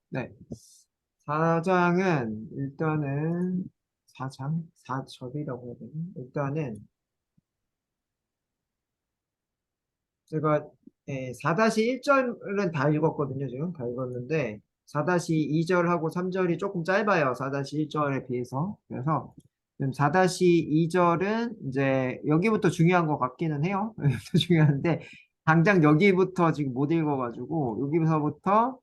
네. 4장은 일단은 4장? 4절이라고 해야 되나? 일단은 제가 4-1절은 다 읽었거든요. 지금 다 읽었는데 4-2절하고 3절이 조금 짧아요. 4-1절에 비해서. 그래서 지금 4-2절은 이제 여기부터 중요한 것 같기는 해요. 여기부터 중요한데 당장 여기부터 지금 못 읽어가지고 여기서부터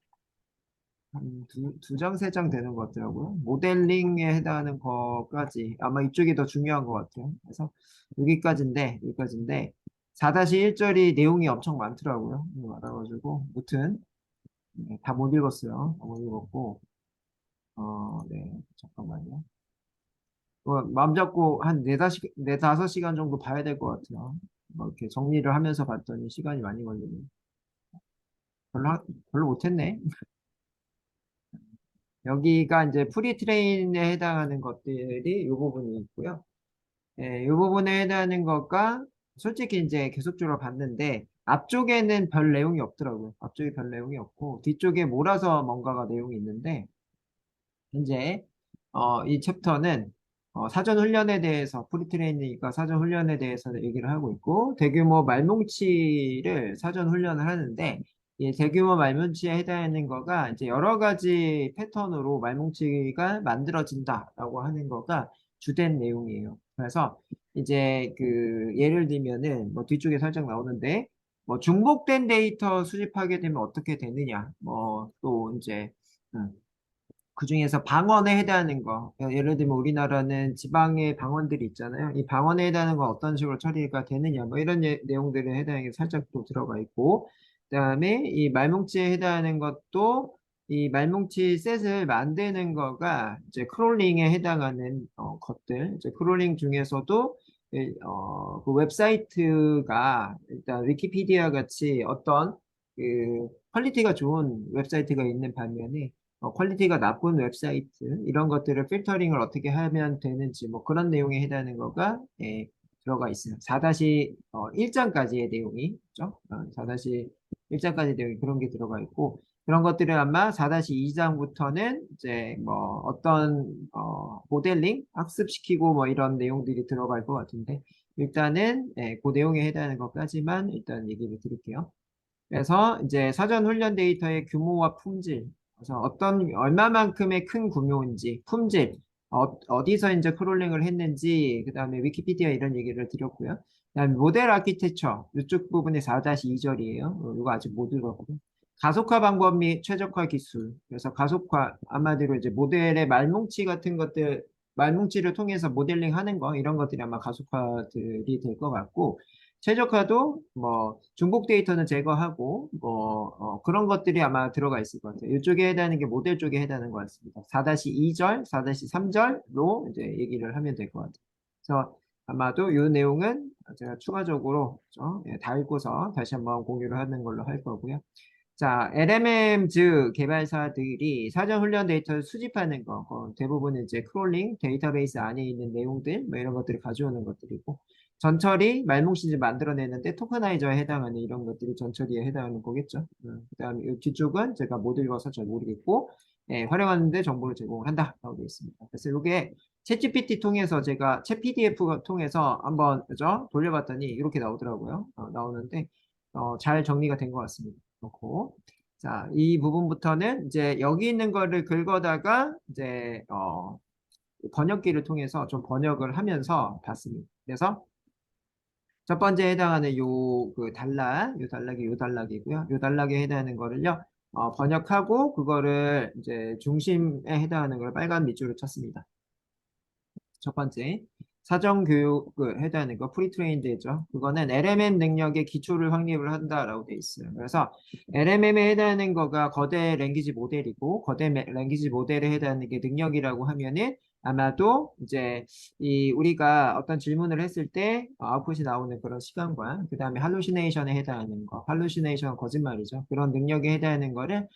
한 두 장, 세 장 되는 것 같더라고요. 모델링에 해당하는 거까지 아마 이쪽이 더 중요한 것 같아요. 그래서 여기까지인데 4-1절이 내용이 엄청 많더라고요. 많아가지고 무튼 다 못 읽었어요. 다 못 읽었고 네, 잠깐만요. 마음 잡고 한 네다섯 시간 정도 봐야 될 것 같아요. 이렇게 정리를 하면서 봤더니 시간이 많이 걸리네. 별로 못했네. 여기가 이제 프리트레인에 해당하는 것들이 이 부분이 있고요. 이 부분에 해당하는 것과 솔직히 이제 계속적으로 봤는데 앞쪽에는 별 내용이 없더라고요. 앞쪽에 별 내용이 없고 뒤쪽에 몰아서 뭔가가 내용이 있는데 현재 이 챕터는 사전 훈련에 대해서 프리트레이니까 사전 훈련에 대해서 얘기를 하고 있고 대규모 말뭉치를 사전 훈련을 하는데 이 대규모 말뭉치에 해당하는 거가 이제 여러 가지 패턴으로 말뭉치가 만들어진다라고 하는 거가 주된 내용이에요. 그래서 이제 그 예를 들면은 뭐 뒤쪽에 살짝 나오는데 뭐 중복된 데이터 수집하게 되면 어떻게 되느냐 뭐 또 이제 음, 그중에서 방언에 해당하는 거, 예를 들면 우리나라는 지방의 방언들이 있잖아요. 이 방언에 해당하는 건 어떤 식으로 처리가 되느냐, 뭐 이런 내용들에 해당하는 게 살짝 또 들어가 있고, 그다음에 이 말뭉치에 해당하는 것도 이 말뭉치 셋을 만드는 거가 이제 크롤링에 해당하는 것들, 이제 크롤링 중에서도 그 웹사이트가 일단 위키피디아 같이 어떤 그 퀄리티가 좋은 웹사이트가 있는 반면에 퀄리티가 나쁜 웹사이트 이런 것들을 필터링을 어떻게 하면 되는지 뭐 그런 내용에 해당하는 거가 들어가 있어요. 4-1장까지의 내용이 있죠. 4-1장까지 내용이 그런 게 들어가 있고 그런 것들은 아마 4-2장부터는 이제 뭐 어떤 모델링 학습시키고 뭐 이런 내용들이 들어갈 것 같은데 일단은 그 내용에 해당하는 것까지만 일단 얘기를 드릴게요. 그래서 이제 사전 훈련 데이터의 규모와 품질, 그래서 얼마만큼의 큰 규모인지, 품질, 어디서 이제 크롤링을 했는지, 그 다음에 위키피디아 이런 얘기를 드렸고요. 그다음에 모델 아키텍처, 이쪽 부분이 4-2절이에요. 이거 아직 못 읽었고요. 가속화 방법 및 최적화 기술. 그래서 가속화, 한마디로 이제 모델의 말뭉치 같은 것들, 말뭉치를 통해서 모델링 하는 거, 이런 것들이 아마 가속화들이 될 것 같고, 최적화도 뭐 중복 데이터는 제거하고 뭐 그런 것들이 아마 들어가 있을 것 같아요. 이쪽에 해당하는 게 모델 쪽에 해당하는 것 같습니다. 4-2절, 4-3절로 이제 얘기를 하면 될 것 같아요. 그래서 아마도 이 내용은 제가 추가적으로 그죠? 다 읽고서 다시 한번 공유를 하는 걸로 할 거고요. 자, LMM 즉 개발사들이 사전 훈련 데이터를 수집하는 거, 대부분 이제 크롤링 데이터베이스 안에 있는 내용들 뭐 이런 것들을 가져오는 것들이고 전처리 말뭉치를 만들어내는데 토커나이저에 해당하는 이런 것들이 전처리에 해당하는 거겠죠. 그다음에 이 뒤쪽은 제가 못 읽어서 잘 모르겠고 활용하는데 정보를 제공을 한다라고 되어 있습니다. 그래서 이게 챗GPT 통해서 제가 챗 PDF 통해서 한번 그죠 돌려봤더니 이렇게 나오더라고요. 나오는데 잘 정리가 된 것 같습니다. 그렇고 자, 이 부분부터는 이제 여기 있는 거를 긁어다가 이제 번역기를 통해서 좀 번역을 하면서 봤습니다. 그래서 첫 번째 해당하는 요 단락이 요 단락이고요. 요 단락에 해당하는 거를요, 번역하고 그거를 이제 중심에 해당하는 걸 빨간 밑줄을 쳤습니다. 첫 번째. 사전교육을 해당하는 거, 프리트레인드죠. 그거는 LMM 능력의 기초를 확립을 한다라고 돼 있어요. 그래서 LMM에 해당하는 거가 거대 랭귀지 모델이고, 거대 랭귀지 모델에 해당하는 게 능력이라고 하면은 아마도 이제 우리가 어떤 질문을 했을 때 아웃풋이 나오는 그런 시간과 그 다음에 할루시네이션에 해당하는 거, 할루시네이션 거짓말이죠. 그런 능력에 해당하는 거를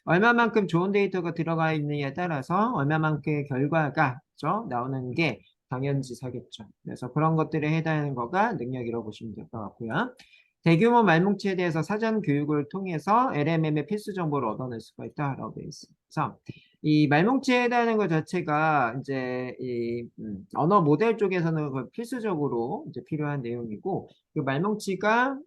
얼마만큼 좋은 데이터가 들어가 있느냐에 따라서 얼마만큼의 결과가 그죠? 나오는 게 당연지사겠죠. 그래서 그런 것들에 해당하는 거가 능력이라고 보시면 될 것 같고요. 대규모 말뭉치에 대해서 사전 교육을 통해서 LMM의 필수 정보를 얻어낼 수가 있다라고 되어 있습니다. 그래서 이 말뭉치에 해당하는 것 자체가 이제 이 언어 모델 쪽에서는 그 필수적으로 이제 필요한 내용이고, 그 말뭉치가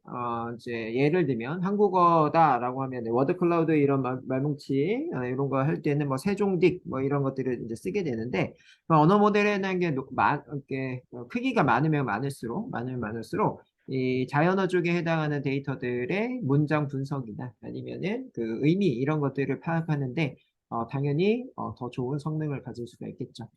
이제 예를 들면 한국어다라고 하면 워드 클라우드 이런 말뭉치 이런 거 할 때는 뭐 세종딕 뭐 이런 것들을 이제 쓰게 되는데, 그 언어 모델에 대한 게 이렇게 크기가 많으면 많을수록 이 자연어 쪽에 해당하는 데이터들의 문장 분석이나 아니면은 그 의미 이런 것들을 파악하는데 당연히 더 좋은 성능을 가질 수가 있겠죠.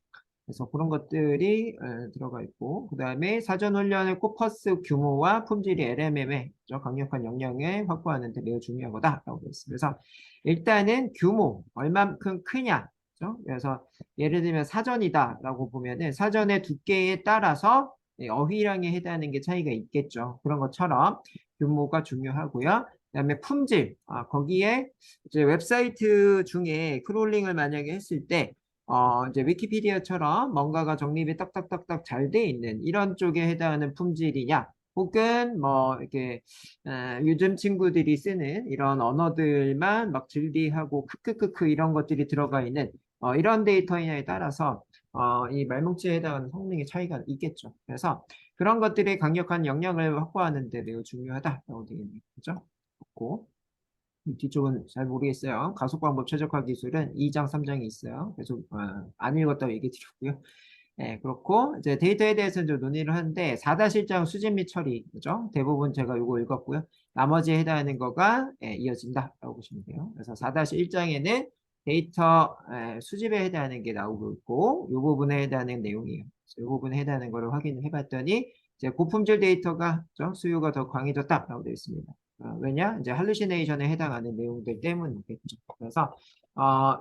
그래서 그런 것들이 들어가 있고, 그 다음에 사전 훈련의 코퍼스 규모와 품질이 LMM의 강력한 역량을 확보하는 데 매우 중요한 거다라고 되어 있습니다. 그래서 일단은 규모 얼만큼 크냐, 그죠? 그래서 예를 들면 사전이다라고 보면은 사전의 두께에 따라서 어휘량에 해당하는 게 차이가 있겠죠. 그런 것처럼 규모가 중요하고요. 그다음에 품질, 거기에 이제 웹사이트 중에 크롤링을 만약에 했을 때 이제 위키피디아처럼 뭔가가 정립이 딱딱딱딱 잘 돼 있는 이런 쪽에 해당하는 품질이냐, 혹은 뭐 이렇게 요즘 친구들이 쓰는 이런 언어들만 막 질리하고 크크크크 이런 것들이 들어가 있는 이런 데이터냐에 따라서 이 말뭉치에 해당하는 성능의 차이가 있겠죠. 그래서 그런 것들이 강력한 역량을 확보하는 데 매우 중요하다라고 되어 있는 거죠. 그렇고 뒤쪽은 잘 모르겠어요. 가속방법 최적화 기술은 2장, 3장이 있어요. 그래서 안 읽었다고 얘기 드렸고요. 네, 그렇고 이제 데이터에 대해서는 좀 논의를 하는데 4-1장 수집 및 처리, 그죠? 대부분 제가 이거 읽었고요. 나머지에 해당하는 거가 이어진다라고 보시면 돼요. 그래서 4-1장에는 데이터 수집에 해당하는 게 나오고 있고, 이 부분에 해당하는 내용이에요. 이 부분에 해당하는 거를 확인을 해봤더니 이제 고품질 데이터가 수요가 더 강해졌다라고 되어 있습니다. 왜냐? 이제 할루시네이션에 해당하는 내용들 때문이겠죠. 그래서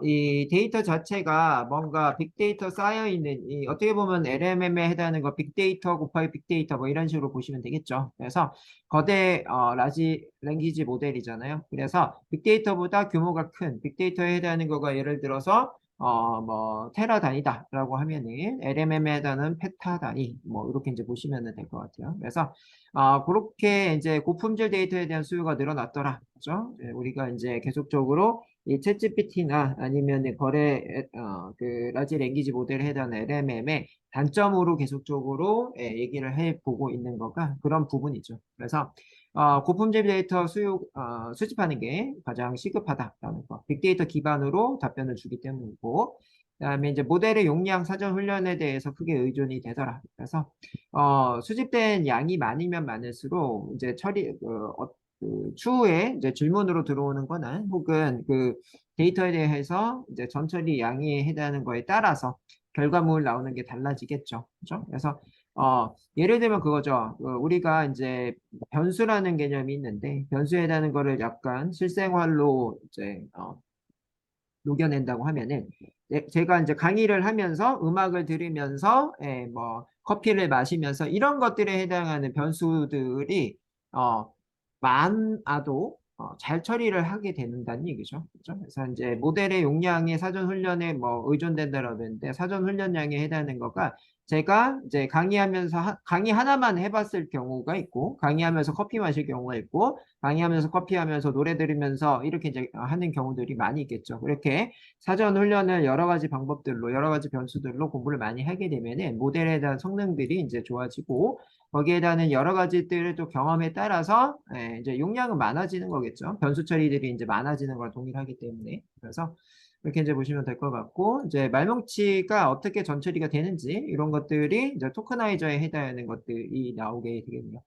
이 데이터 자체가 뭔가 빅데이터 쌓여 있는 이 어떻게 보면 LMM에 해당하는 거 빅데이터 곱하기 빅데이터 뭐 이런 식으로 보시면 되겠죠. 그래서 거대 라지 랭귀지 모델이잖아요. 그래서 빅데이터보다 규모가 큰 빅데이터에 해당하는 거가 예를 들어서 뭐 테라 단위다라고 하면은 LMM에 해당하는 페타 단위 뭐 이렇게 이제 보시면 될 것 같아요. 그래서 그렇게 이제 고품질 데이터에 대한 수요가 늘어났더라. 그죠? 우리가 이제 계속적으로 이 챗GPT나 아니면 그 라지 랭귀지 모델에 해당하는 LMM의 단점으로 계속적으로 얘기를 해보고 있는 거가 그런 부분이죠. 그래서 고품질 데이터 수집하는 게 가장 시급하다라는 거. 빅데이터 기반으로 답변을 주기 때문이고, 그다음에 이제 모델의 용량 사전 훈련에 대해서 크게 의존이 되더라. 그래서 수집된 양이 많으면 많을수록 이제 그 추후에 이제 질문으로 들어오는 거나 혹은 그 데이터에 대해서 이제 전처리 양이 해당하는 거에 따라서 결과물 나오는 게 달라지겠죠. 그죠? 그래서 예를 들면 그거죠. 우리가 이제 변수라는 개념이 있는데 변수에 해당하는 거를 약간 실생활로 이제 녹여낸다고 하면은 제가 이제 강의를 하면서 음악을 들으면서 뭐 커피를 마시면서 이런 것들에 해당하는 변수들이 많아도 잘 처리를 하게 된다는 얘기죠. 그렇죠? 그래서 이제 모델의 용량이 사전 훈련에 뭐 의존된다라고 했는데 사전 훈련량에 해당하는 거가 제가 이제 강의 하나만 해봤을 경우가 있고 강의하면서 커피 마실 경우가 있고 강의하면서 커피하면서 노래 들으면서 이렇게 이제 하는 경우들이 많이 있겠죠. 그렇게 사전 훈련을 여러 가지 방법들로 여러 가지 변수들로 공부를 많이 하게 되면은 모델에 대한 성능들이 이제 좋아지고 거기에 대한 여러 가지들을 또 경험에 따라서 이제 용량은 많아지는 거겠죠. 변수 처리들이 이제 많아지는 걸 동일하기 때문에. 그래서 이렇게 이제 보시면 될 것 같고, 이제 말뭉치가 어떻게 전처리가 되는지 이런 것들이 이제 토커나이저에 해당하는 것들이 나오게 되겠네요.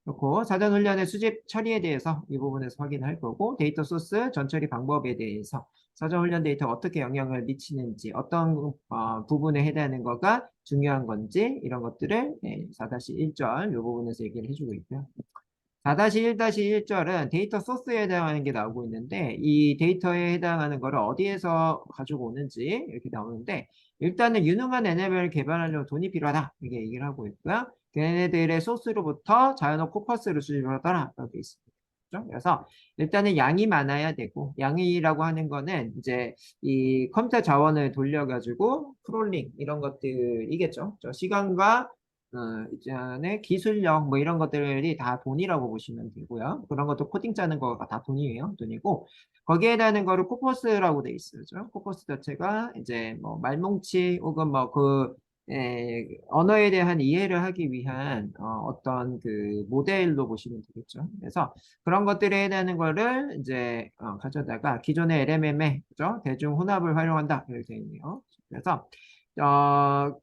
그렇고 사전 훈련의 수집 처리에 대해서 이 부분에서 확인할 거고 데이터 소스 전처리 방법에 대해서 사전 훈련 데이터가 어떻게 영향을 미치는지 어떤 부분에 해당하는 거가 중요한 건지 이런 것들을 4-1절 이 부분에서 얘기를 해주고 있고요. 4-1-1절은 데이터 소스에 해당하는 게 나오고 있는데 이 데이터에 해당하는 거를 어디에서 가지고 오는지 이렇게 나오는데 일단은 유능한 NML을 개발하려면 돈이 필요하다 이렇게 얘기를 하고 있고요. 걔네들의 소스로부터 자연어 코퍼스를 수집하더라 라고 되어 있습니다. 그렇죠? 그래서 일단은 양이 많아야 되고 양이라고 하는 거는 이제 이 컴퓨터 자원을 돌려가지고 크롤링 이런 것들이겠죠. 시간과 이전에 기술력 뭐 이런 것들이 다 돈이라고 보시면 되고요. 그런 것도 코딩 짜는 거가 다 돈이에요. 돈이고 거기에 대한 거를 코퍼스라고 돼 있어요. 코퍼스 자체가 이제 뭐 말뭉치 혹은 뭐 그 언어에 대한 이해를 하기 위한 어떤 그 모델로 보시면 되겠죠. 그래서 그런 것들에 대한 거를 이제 가져다가 기존의 LMM에 그죠? 대중 혼합을 활용한다 이렇게 되어 있네요. 그래서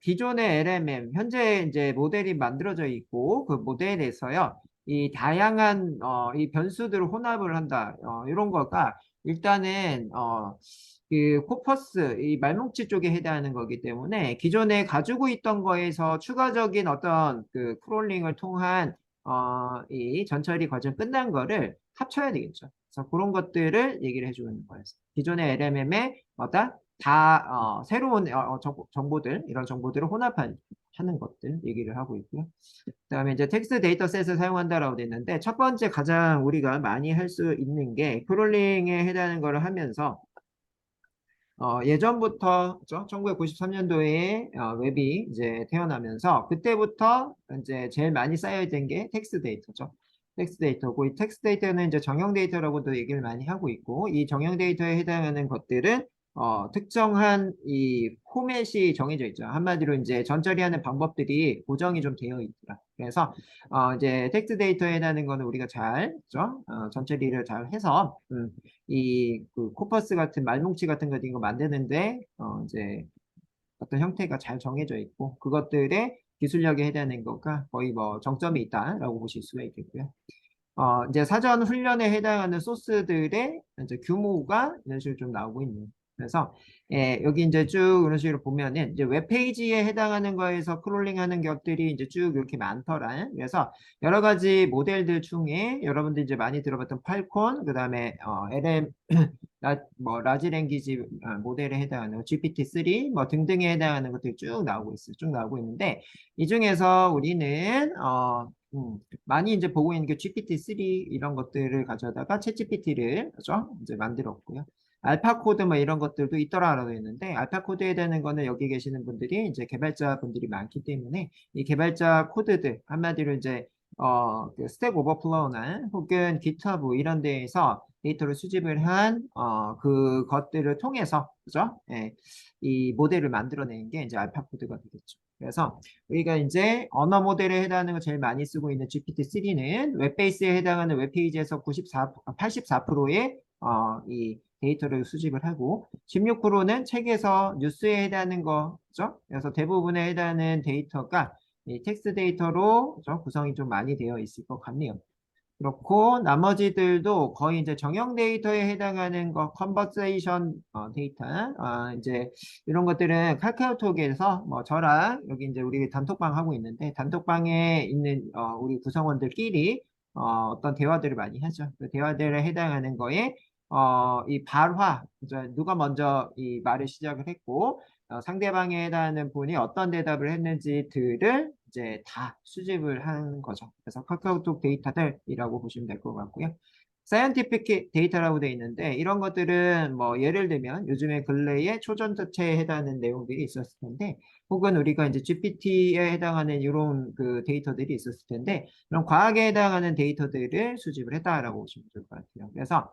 기존의 LMM, 현재 이제 모델이 만들어져 있고, 그 모델에서요, 이 다양한, 이 변수들을 혼합을 한다. 이런 거가, 일단은, 그 코퍼스, 이 말뭉치 쪽에 해당하는 거기 때문에, 기존에 가지고 있던 거에서 추가적인 어떤 그 크롤링을 통한, 이 전처리 과정 끝난 거를 합쳐야 되겠죠. 그래서 그런 것들을 얘기를 해주는 거예요. 기존의 LMM에 새로운 정보들, 이런 정보들을 혼합하는 것들 얘기를 하고 있고요. 그다음에 이제 텍스트 데이터셋을 사용한다라고 돼 있는데 첫 번째 가장 우리가 많이 할 수 있는 게 크롤링에 해당하는 거를 하면서 예전부터 1993년도에 웹이 이제 태어나면서 그때부터 이제 제일 많이 쌓여있던 게 텍스트 데이터죠. 텍스트 데이터고 이 텍스트 데이터는 이제 정형 데이터라고도 얘기를 많이 하고 있고 이 정형 데이터에 해당하는 것들은 특정한 이 포맷이 정해져 있죠. 한마디로 이제 전처리하는 방법들이 고정이 좀 되어 있더라. 그래서 이제 텍스트 데이터에 해당하는 거는 우리가 잘 그죠? 전처리를 잘 해서 이 그 코퍼스 같은 말뭉치 같은 거 이거 만드는데 이제 어떤 형태가 잘 정해져 있고 그것들의 기술력에 해당하는 거가 거의 뭐 정점이 있다라고 보실 수가 있겠고요. 이제 사전 훈련에 해당하는 소스들의 이제 규모가 이런 식으로 좀 나오고 있네요. 그래서 여기 이제 쭉 이런 식으로 보면은 이제 웹페이지에 해당하는 거에서 크롤링하는 것들이 이제 쭉 이렇게 많더라. 그래서 여러 가지 모델들 중에 여러분들 이제 많이 들어봤던 팔콘, 그다음에 LM 뭐 라지 랭귀지 모델에 해당하는 GPT-3 뭐 등등에 해당하는 것들이 쭉 나오고 있어요. 쭉 나오고 있는데 이 중에서 우리는 많이 이제 보고 있는 게 GPT-3 이런 것들을 가져다가 챗GPT를 그죠? 이제 만들었고요. 알파 코드 뭐 이런 것들도 있더라라고 했는데 알파 코드에 대한 거는 여기 계시는 분들이 이제 개발자 분들이 많기 때문에 이 개발자 코드들 한마디로 이제 그 스택 오버플로우나 혹은 GitHub 이런 데에서 데이터를 수집을 한 그것들을 통해서 그죠? 예, 이 모델을 만들어내는 게 이제 알파 코드가 되겠죠. 그래서 우리가 이제 언어 모델에 해당하는 거 제일 많이 쓰고 있는 GPT-3는 웹베이스에 해당하는 웹페이지에서 84%의 이 데이터를 수집을 하고 16%는 책에서 뉴스에 해당하는 거죠. 그래서 대부분에 해당하는 데이터가 이 텍스트 데이터로 구성이 좀 많이 되어 있을 것 같네요. 그렇고 나머지들도 거의 이제 정형 데이터에 해당하는 거, 컨버세이션 데이터, 이제 이런 것들은 카카오톡에서 뭐 저랑 여기 이제 우리 단톡방 하고 있는데 단톡방에 있는 우리 구성원들끼리 어떤 대화들을 많이 하죠. 그 대화들에 해당하는 거에 이 발화, 이제 누가 먼저 이 말을 시작을 했고 상대방에 해당하는 분이 어떤 대답을 했는지들을 이제 다 수집을 하는 거죠. 그래서 카카오톡 데이터들이라고 보시면 될 것 같고요. 사이언티픽 데이터라고 되어 있는데 이런 것들은 뭐 예를 들면 요즘에 근래에 초전도체에 해당하는 내용들이 있었을 텐데 혹은 우리가 이제 GPT에 해당하는 이런 그 데이터들이 있었을 텐데 그런 과학에 해당하는 데이터들을 수집을 했다라고 보시면 좋을 것 같아요. 그래서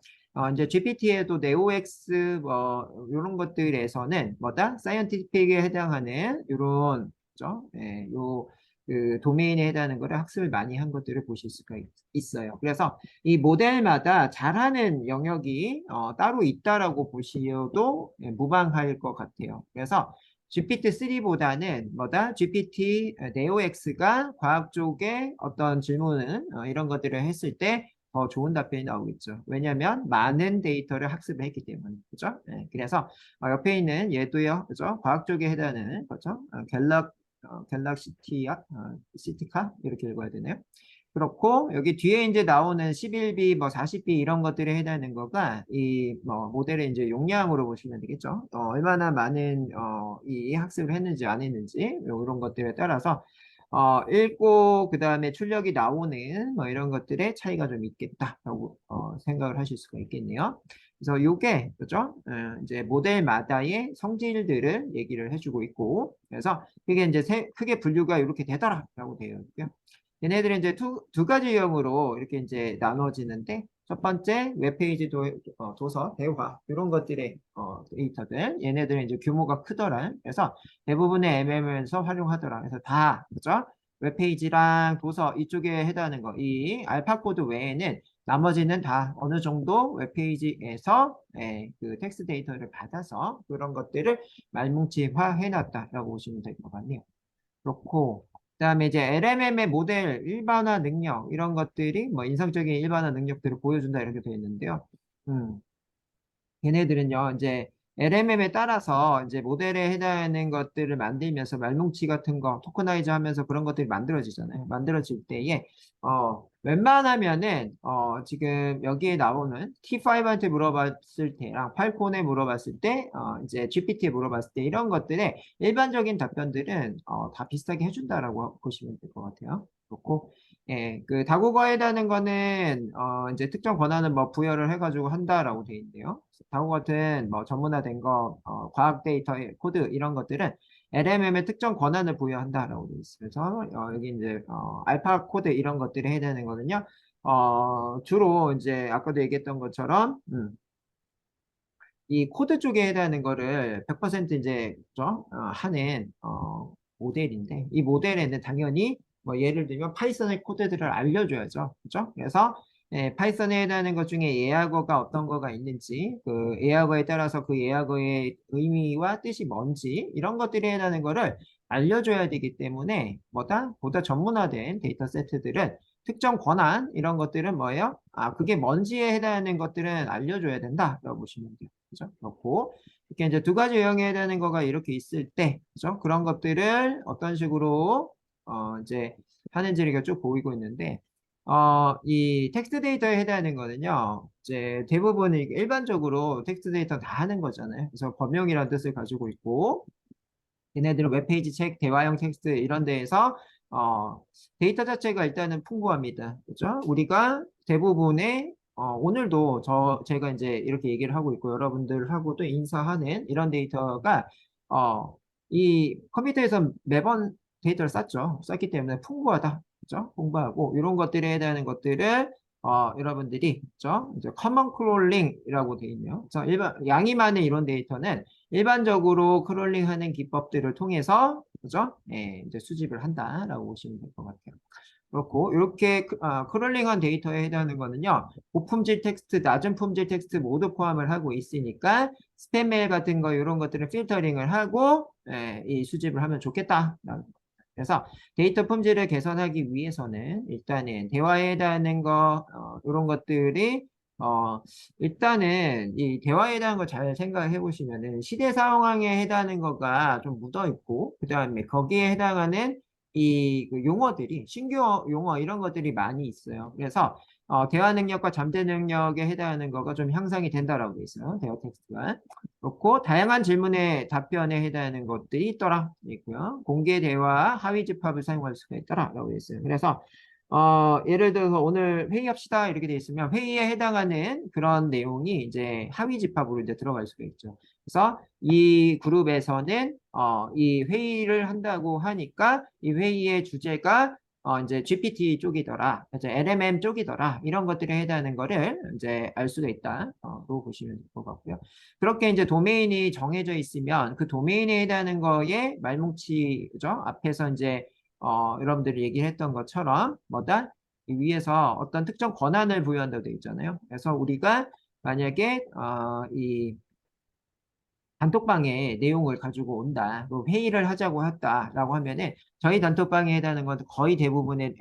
이제 GPT에도 네오엑스 뭐 이런 것들에서는 뭐다? 사이언티픽에 해당하는 이런 그죠? 예, 요 그 도메인에 해당하는 거를 학습을 많이 한 것들을 보실 수가 있어요. 그래서 이 모델마다 잘하는 영역이 따로 있다라고 보시어도 무방할 것 같아요. 그래서 GPT-3보다는 뭐다? GPT 네오엑스가 과학 쪽에 어떤 질문은 이런 것들을 했을 때 더 좋은 답변이 나오겠죠. 왜냐하면 많은 데이터를 학습을 했기 때문에 그죠? 네, 그래서 옆에 있는 얘도요, 그죠? 과학 쪽에 해당하는 거죠? 갤럭시티아, 시티카 이렇게 읽어야 되네요. 그렇고 여기 뒤에 이제 나오는 11B, 뭐 40B 이런 것들에 해당하는 거가 이 뭐 모델의 이제 용량으로 보시면 되겠죠. 얼마나 많은 이 학습을 했는지 안 했는지 이런 것들에 따라서 읽고 그 다음에 출력이 나오는 뭐 이런 것들의 차이가 좀 있겠다라고 생각을 하실 수가 있겠네요. 그래서 요게, 그죠? 이제 모델마다의 성질들을 얘기를 해주고 있고, 그래서 그게 이제 크게 분류가 이렇게 되더라라고 되어 있고요. 얘네들은 이제 두 가지 유형으로 이렇게 이제 나눠지는데, 첫 번째 웹페이지 도서, 대화 이런 것들의 데이터들, 얘네들은 이제 규모가 크더라. 그래서 대부분의 MM에서 활용하더라. 그래서 다, 그죠? 웹페이지랑 도서 이쪽에 해당하는 거, 이 알파 코드 외에는 나머지는 다 어느 정도 웹페이지에서 그 텍스트 데이터를 받아서 그런 것들을 말뭉치화 해놨다라고 보시면 될 것 같네요. 그렇고, 그다음에 이제 LMM의 모델 일반화 능력 이런 것들이 뭐 인상적인 일반화 능력들을 보여준다 이렇게 되어 있는데요. 음. 걔네들은요, 이제 LMM에 따라서 이제 모델에 해당하는 것들을 만들면서 말뭉치 같은 거 토커나이즈 하면서 그런 것들이 만들어지잖아요. 만들어질 때에, 웬만하면은, 지금 여기에 나오는 T5한테 물어봤을 때랑 팔콘에 물어봤을 때, 이제 GPT에 물어봤을 때 이런 것들의 일반적인 답변들은, 다 비슷하게 해준다라고 보시면 될 것 같아요. 그렇고, 예, 그 다국어에 해당하는 거는 이제 특정 권한을 뭐 부여를 해가지고 한다라고 돼 있는데요. 다국어 같은 뭐 전문화된 거, 과학 데이터 코드 이런 것들은 LMM에 특정 권한을 부여한다라고 돼 있어요. 그래서 여기 이제 알파 코드 이런 것들이 해야 되는 거는요. 주로 이제 아까도 얘기했던 것처럼 이 코드 쪽에 해당하는 거를 100% 이제 그죠? 하는 모델인데 이 모델에는 당연히 뭐 예를 들면 파이썬의 코드들을 알려줘야죠. 그죠? 그래서 파이썬에 해당하는 것 중에 예약어가 어떤 거가 있는지 그 예약어에 따라서 그 예약어의 의미와 뜻이 뭔지 이런 것들에 해당하는 거를 알려줘야 되기 때문에 보다 전문화된 데이터 세트들은 특정 권한 이런 것들은 뭐예요? 그게 뭔지에 해당하는 것들은 알려줘야 된다라고 보시면 돼요. 그죠? 그렇고 이렇게 이제 두 가지 유형에 해당하는 거가 이렇게 있을 때, 그죠? 그런 것들을 어떤 식으로 이제 하는지를 이렇게 쭉 보이고 있는데, 이 텍스트 데이터에 해당하는 거는요, 이제 대부분 일반적으로 텍스트 데이터 다 하는 거잖아요. 그래서 범용이라는 뜻을 가지고 있고, 얘네들은 웹페이지 책, 대화형 텍스트 이런 데에서 데이터 자체가 일단은 풍부합니다. 그죠? 우리가 대부분의 오늘도 제가 이제 이렇게 얘기를 하고 있고 여러분들하고도 인사하는 이런 데이터가 이 컴퓨터에서 매번 데이터를 쌓기 때문에 풍부하다. 그죠? 풍부하고 이런 것들에 해당하는 것들을 여러분들이 그죠? 이제 커먼 크롤링이라고 되어 있네요. 그래서 양이 많은 이런 데이터는 일반적으로 크롤링하는 기법들을 통해서 그죠? 이제 수집을 한다라고 보시면 될 것 같아요. 그렇고 이렇게 크롤링한 데이터에 해당하는 거는요. 고품질 텍스트, 낮은 품질 텍스트 모두 포함을 하고 있으니까 스팸 메일 같은 거 이런 것들을 필터링을 하고 이 수집을 하면 좋겠다. 그래서 데이터 품질을 개선하기 위해서는 일단은 대화에 해당하는 거 이런 것들이 일단은 이 대화에 대한 걸 잘 생각해 보시면은 시대 상황에 해당하는 거가 좀 묻어 있고 그다음에 거기에 해당하는 그 용어들이 신규 용어 이런 것들이 많이 있어요. 그래서 대화 능력과 잠재 능력에 해당하는 거가 좀 향상이 된다라고 돼 있어요. 대화 텍스트가. 그렇고 다양한 질문에 답변에 해당하는 것들이 있더라 있고요. 공개 대화 하위 집합을 사용할 수가 있더라라고 돼 있어요. 그래서 예를 들어서 오늘 회의합시다 이렇게 돼 있으면 회의에 해당하는 그런 내용이 이제 하위 집합으로 이제 들어갈 수가 있죠. 그래서 이 그룹에서는 이 회의를 한다고 하니까 이 회의의 주제가 이제 GPT 쪽이더라, 이제 LMM 쪽이더라 이런 것들에 해당하는 거를 이제 알 수가 있다로 보시면 될 것 같고요. 그렇게 이제 도메인이 정해져 있으면 그 도메인에 해당하는 거에 말뭉치죠 앞에서 이제 여러분들이 얘기를 했던 것처럼 뭐다? 이 위에서 어떤 특정 권한을 부여한다고 되어 있잖아요. 그래서 우리가 만약에 이 단톡방에 내용을 가지고 온다, 뭐 회의를 하자고 했다라고 하면은 저희 단톡방에 해당하는 건 거의 대부분의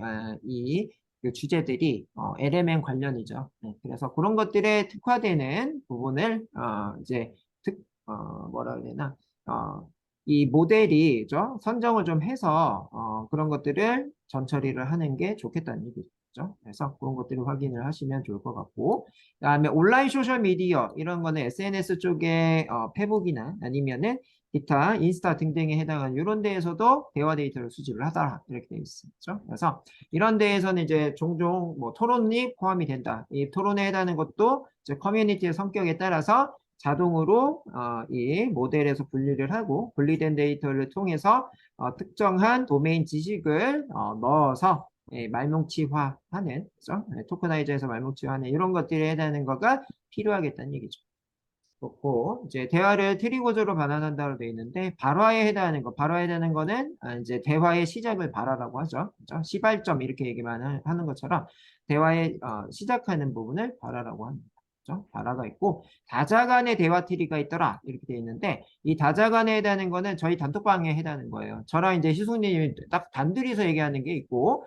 그 주제들이 LMM 관련이죠. 네, 그래서 그런 것들에 특화되는 부분을 이제 뭐라 해야 되나 이 모델이 죠 선정을 좀 해서 그런 것들을 전처리를 하는 게 좋겠다는 얘기죠. 그래서 그런 것들을 확인을 하시면 좋을 것 같고 그다음에 온라인 소셜 미디어 이런 거는 SNS 쪽에 페북이나 아니면은 기타, 인스타 등등에 해당하는 이런 데에서도 대화 데이터를 수집을 하더라. 이렇게 되어 있죠. 그래서 이런 데에서는 이제 종종 뭐 토론이 포함이 된다. 이 토론에 해당하는 것도 이제 커뮤니티의 성격에 따라서 자동으로 이 모델에서 분리를 하고 분리된 데이터를 통해서 특정한 도메인 지식을 넣어서 말뭉치화하는, 그죠? 토커나이저에서 말뭉치화하는 이런 것들에 해당하는 거가 필요하겠다는 얘기죠. 그렇고 이제 대화를 트리 구조로 반환한다고 되어 있는데 발화에 해당하는 거, 발화에 해당하는 거는 이제 대화의 시작을 발화라고 하죠. 그죠? 시발점 이렇게 얘기만 하는 것처럼 대화의 시작하는 부분을 발화라고 합니다. 그죠? 발화가 있고 다자간의 대화 트리가 있더라 이렇게 되어 있는데 이 다자간에 해당하는 거는 저희 단톡방에 해당하는 거예요. 저랑 이제 희숙님이 딱 단둘이서 얘기하는 게 있고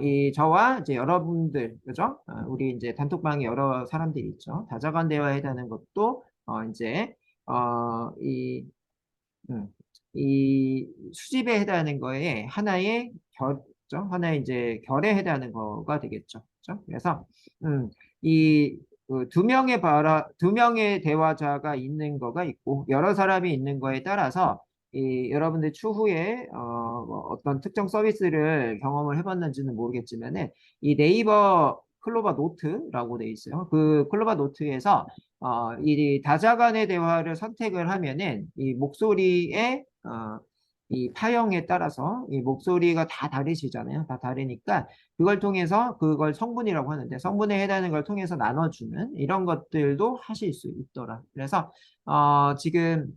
이 저와 이제 여러분들 그죠? 우리 이제 단톡방에 여러 사람들이 있죠. 다자간 대화에 해당하는 것도 이제, 어, 이, 음, 이 수집에 해당하는 거에 하나의 결죠? 하나의 이제 결에 해당하는 거가 되겠죠. 그죠? 그래서, 이, 두 명의 대화자가 있는 거가 있고, 여러 사람이 있는 거에 따라서, 여러분들 추후에, 뭐 어떤 특정 서비스를 경험을 해봤는지는 모르겠지만은, 이 네이버 클로바 노트라고 돼 있어요. 그 클로바 노트에서 이 다자간의 대화를 선택을 하면은 이 목소리의 이 파형에 따라서 이 목소리가 다 다르시잖아요. 다 다르니까 그걸 통해서 그걸 성분이라고 하는데 성분에 해당하는 걸 통해서 나눠주는 이런 것들도 하실 수 있더라. 그래서 지금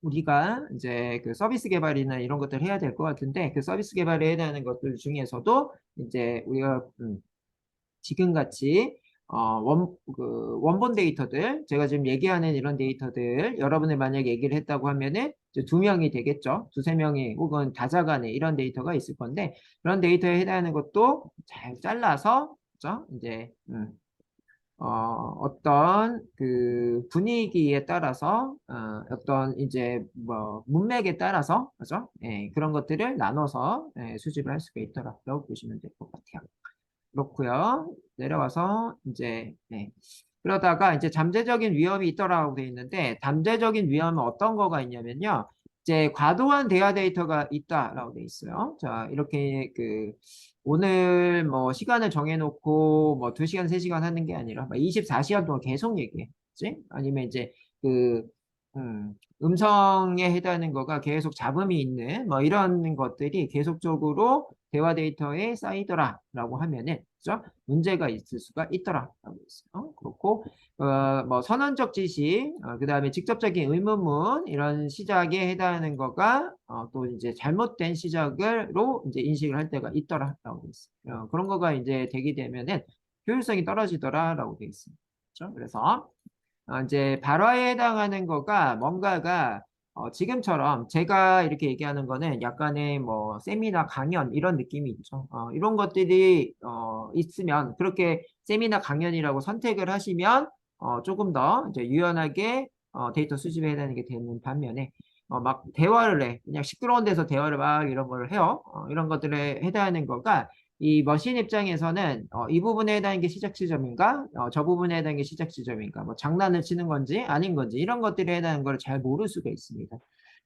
우리가 이제 그 서비스 개발이나 이런 것들 해야 될 것 같은데 그 서비스 개발에 해당하는 것들 중에서도 이제 우리가 지금같이 원본 데이터들 제가 지금 얘기하는 이런 데이터들 여러분이 만약에 얘기를 했다고 하면은 이제 두 명이 되겠죠. 두세 명이 혹은 다자간에 이런 데이터가 있을 건데 그런 데이터에 해당하는 것도 잘 잘라서 그죠? 이제 어떤 그 분위기에 따라서 어떤 이제 뭐 문맥에 따라서 그죠? 예, 그런 것들을 나눠서 수집을 할 수가 있더라고 보시면 될 것 같아요. 그렇고요. 내려와서 이제 그러다가 이제 잠재적인 위험이 있더라고 돼 있는데 잠재적인 위험은 어떤 거가 있냐면요. 이제 과도한 대화 데이터가 있다라고 돼 있어요. 자, 이렇게 그 오늘 뭐 시간을 정해놓고 뭐 2시간, 3시간 하는 게 아니라 막 24시간 동안 계속 얘기해. 그치? 아니면 이제 그 음성에 해당하는 거가 계속 잡음이 있는 뭐 이런 것들이 계속적으로 대화 데이터에 쌓이더라라고 하면은 그죠? 문제가 있을 수가 있더라라고 있어요. 그렇고 뭐 선언적 지시, 그다음에 직접적인 의문문 이런 시작에 해당하는 거가 또 이제 잘못된 시작으로 이제 인식을 할 때가 있더라라고 있어요. 그런 거가 이제 되게 되면은 효율성이 떨어지더라라고 되어 있습니다. 그렇죠? 그래서 이제 발화에 해당하는 거가 뭔가가 지금처럼 제가 이렇게 얘기하는 거는 약간의 뭐 세미나 강연 이런 느낌이 있죠. 이런 것들이 있으면 그렇게 세미나 강연이라고 선택을 하시면 조금 더 이제 유연하게 데이터 수집에 해당하는 게 되는 반면에 막 대화를 해 그냥 시끄러운 데서 대화를 막 이런 걸 해요. 이런 것들에 해당하는 거가 이 머신 입장에서는 이 부분에 해당하는 게 시작 지점인가, 저 부분에 해당하는 게 시작 지점인가, 뭐 장난을 치는 건지 아닌 건지 이런 것들에 해당하는 걸 잘 모를 수가 있습니다.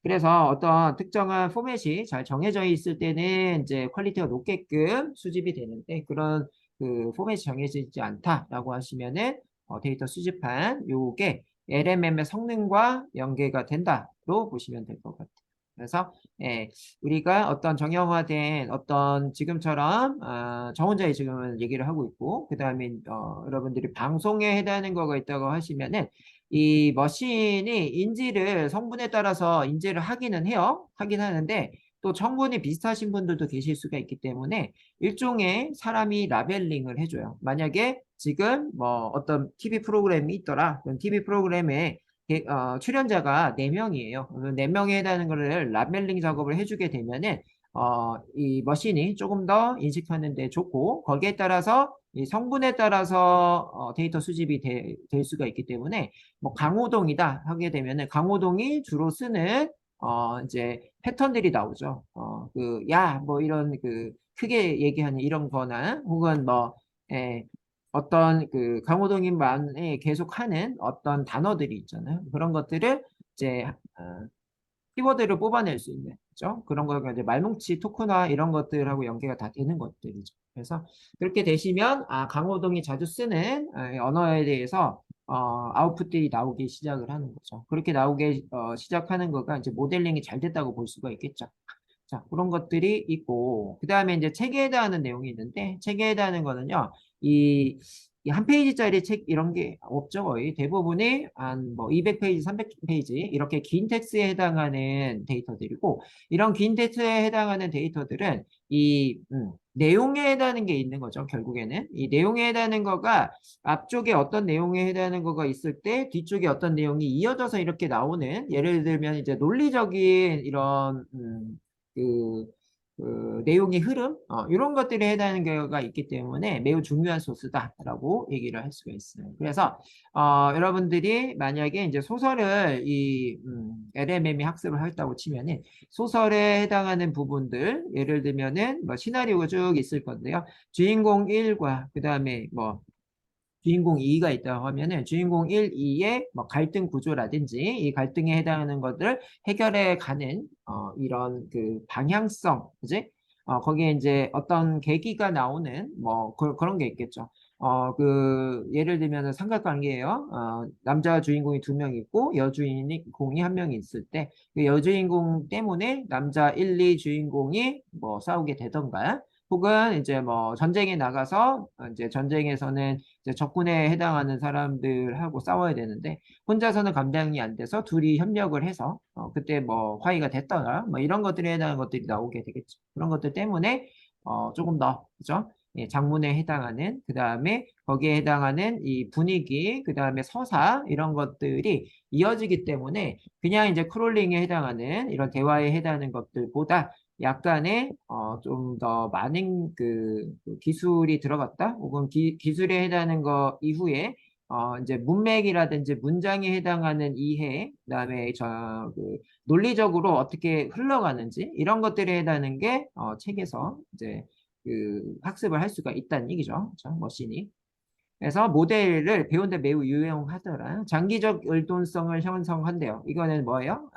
그래서 어떤 특정한 포맷이 잘 정해져 있을 때는 이제 퀄리티가 높게끔 수집이 되는데 그런 그 포맷이 정해지지 않다라고 하시면은 데이터 수집한 요게 LMM의 성능과 연계가 된다로 보시면 될 것 같아요. 그래서 우리가 어떤 정형화된 어떤 지금처럼 저 혼자 지금 얘기를 하고 있고 그 다음에 여러분들이 방송에 해당하는 거가 있다고 하시면은 이 머신이 인지를 성분에 따라서 인지를 하기는 해요. 하긴 하는데 또 성분이 비슷하신 분들도 계실 수가 있기 때문에 일종의 사람이 라벨링을 해줘요. 만약에 지금 뭐 어떤 TV 프로그램이 있더라. 그럼 TV 프로그램에 출연자가 4명이에요. 4명에 해당하는 거를 라벨링 작업을 해주게 되면은 이 머신이 조금 더 인식하는 데 좋고 거기에 따라서 이 성분에 따라서 데이터 수집이 될 수가 있기 때문에 뭐 강호동이다 하게 되면은 강호동이 주로 쓰는 이제 패턴들이 나오죠. 그 야 뭐 이런 그 크게 얘기하는 이런 거나 혹은 뭐 예, 어떤 그 강호동님만이 계속하는 어떤 단어들이 있잖아요. 그런 것들을 이제 키워드를 뽑아낼 수 있는, 그죠? 그런 거가 이제 말뭉치 토크나 이런 것들하고 연계가 다 되는 것들이죠. 그래서 그렇게 되시면, 강호동이 자주 쓰는 언어에 대해서 아웃풋들이 나오기 시작을 하는 거죠. 그렇게 나오게 시작하는 거가 이제 모델링이 잘 됐다고 볼 수가 있겠죠. 자, 그런 것들이 있고, 그 다음에 이제 책에 해당하는 내용이 있는데, 책에 해당하는 거는요, 이, 이 한 페이지짜리 책 이런 게 없죠, 거의. 대부분이 한 뭐 200페이지, 300페이지, 이렇게 긴 텍스트에 해당하는 데이터들이고, 이런 긴 텍스트에 해당하는 데이터들은 내용에 해당하는 게 있는 거죠, 결국에는. 이 내용에 해당하는 거가 앞쪽에 어떤 내용에 해당하는 거가 있을 때, 뒤쪽에 어떤 내용이 이어져서 이렇게 나오는, 예를 들면 이제 논리적인 이런, 그, 내용의 흐름 이런 것들에 해당하는 경우가 있기 때문에 매우 중요한 소스다라고 얘기를 할 수가 있어요. 그래서 여러분들이 만약에 이제 소설을 이 LMM이 학습을 했다고 치면은 소설에 해당하는 부분들 예를 들면은 뭐 시나리오가 쭉 있을 건데요. 주인공 1과 그 다음에 뭐 주인공 2가 있다고 하면은 주인공 1, 2의 뭐 갈등 구조라든지 이 갈등에 해당하는 것들 해결해 가는 이런 그 방향성, 그지? 거기에 이제 어떤 계기가 나오는 뭐 그런 게 있겠죠. 예를 들면은 삼각관계예요. 남자 주인공이 두 명 있고 여주인공이 한 명이 있을 때 그 여주인공 때문에 남자 1, 2 주인공이 뭐 싸우게 되던가 혹은 이제 뭐 전쟁에 나가서 이제 전쟁에서는 이제 적군에 해당하는 사람들하고 싸워야 되는데 혼자서는 감당이 안 돼서 둘이 협력을 해서 그때 뭐 화해가 됐더라 뭐 이런 것들에 해당하는 것들이 나오게 되겠죠. 그런 것들 때문에 조금 더 그죠? 예, 장문에 해당하는 그 다음에 거기에 해당하는 이 분위기 그 다음에 서사 이런 것들이 이어지기 때문에 그냥 이제 크롤링에 해당하는 이런 대화에 해당하는 것들보다 약간의 좀 더 많은 그 기술이 들어갔다 혹은 기술에 해당하는 거 이후에 이제 문맥이라든지 문장에 해당하는 이해 그다음에 그 논리적으로 어떻게 흘러가는지 이런 것들에 해당하는 게 책에서 이제 그 학습을 할 수가 있다는 얘기죠. 그렇죠? 머신이. 그래서 모델을 배우는데 매우 유용하더라. 장기적 율동성을 형성한대요. 이거는 뭐예요?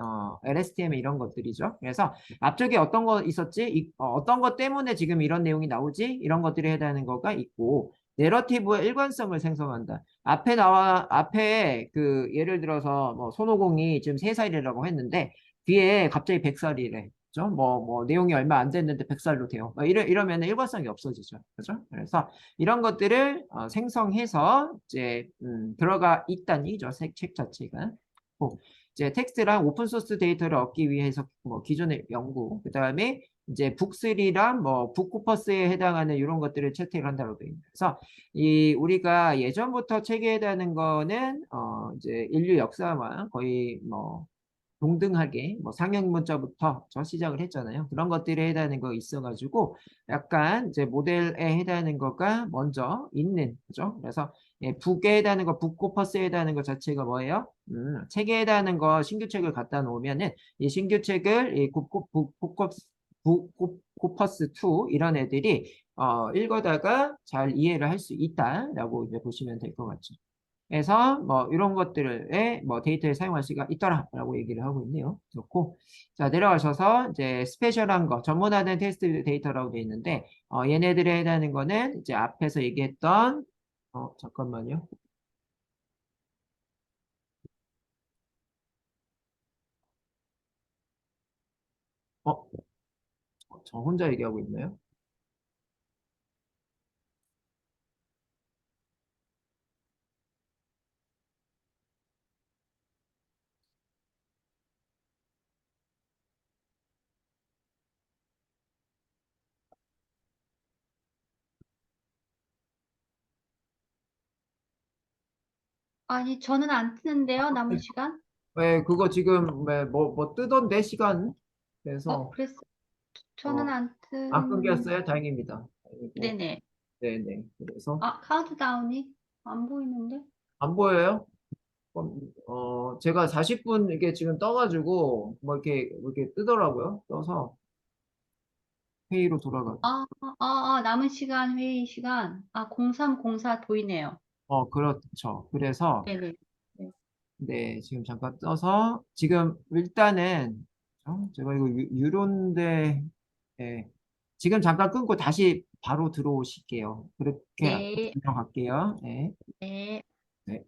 LSTM 이런 것들이죠. 그래서 앞쪽에 어떤 거 있었지? 어떤 것 때문에 지금 이런 내용이 나오지? 이런 것들에 해당하는 거가 있고, 내러티브의 일관성을 생성한다. 앞에 그 예를 들어서 뭐 손오공이 지금 3살이라고 했는데 뒤에 갑자기 100살이래. 그죠? 뭐 내용이 얼마 안 됐는데 100살로 돼요. 이러면 일관성이 없어지죠. 그죠? 그래서 이런 것들을 생성해서 이제 들어가 있다는 얘기죠. 책 자체가. 이제 텍스트랑 오픈소스 데이터를 얻기 위해서 뭐 기존의 연구, 그 다음에 이제 북3랑 뭐 북코퍼스에 해당하는 이런 것들을 채택을 한다고 되어 있습니다. 그래서 이 우리가 예전부터 책에 해당하는 거는 이제 인류 역사와 거의 뭐 동등하게 뭐 상형 문자부터 저 시작을 했잖아요. 그런 것들에 해당하는 거 있어가지고 약간 이제 모델에 해당하는 거가 먼저 있는 거죠. 그래서 북에 해당하는 거, 북코퍼스에 해당하는 거 자체가 뭐예요? 책에 해당하는 거 신규 책을 갖다 놓으면은 이 신규 책을 이 북코퍼스 2 이런 애들이 읽어다가 잘 이해를 할 수 있다라고 이제 보시면 될 것 같죠. 그래서 뭐 이런 것들에 뭐 데이터에 사용할 수가 있더라라고 얘기를 하고 있네요. 좋고 자 내려가셔서 이제 스페셜한 거 전문화된 테스트 데이터라고 되어 있는데 얘네들에 해당하는 거는 이제 앞에서 얘기했던 잠깐만요. 어, 저 혼자 얘기하고 있나요? 아니, 저는 안 뜨는데요, 남은 시간? 네, 그거 지금 뭐 뜨던데 시간 그래서 그랬어. 저는 어, 안 안 뜨는, 끊겼어요. 다행입니다. 그리고 네네. 네네 그래서 카운트다운이 안 보이는데? 안 보여요? 제가 40분 이게 지금 떠가지고, 뭐 이렇게 뜨더라고요. 떠서 회의로 돌아가. 남은 시간, 회의 시간. 0304 보이네요. 그렇죠. 그래서, 네네. 네. 네, 지금 잠깐 떠서, 지금 일단은 제가 이거 유로인데, 예. 지금 잠깐 끊고 다시 바로 들어오실게요. 그렇게 네, 설명할게요. 네. 네. 네.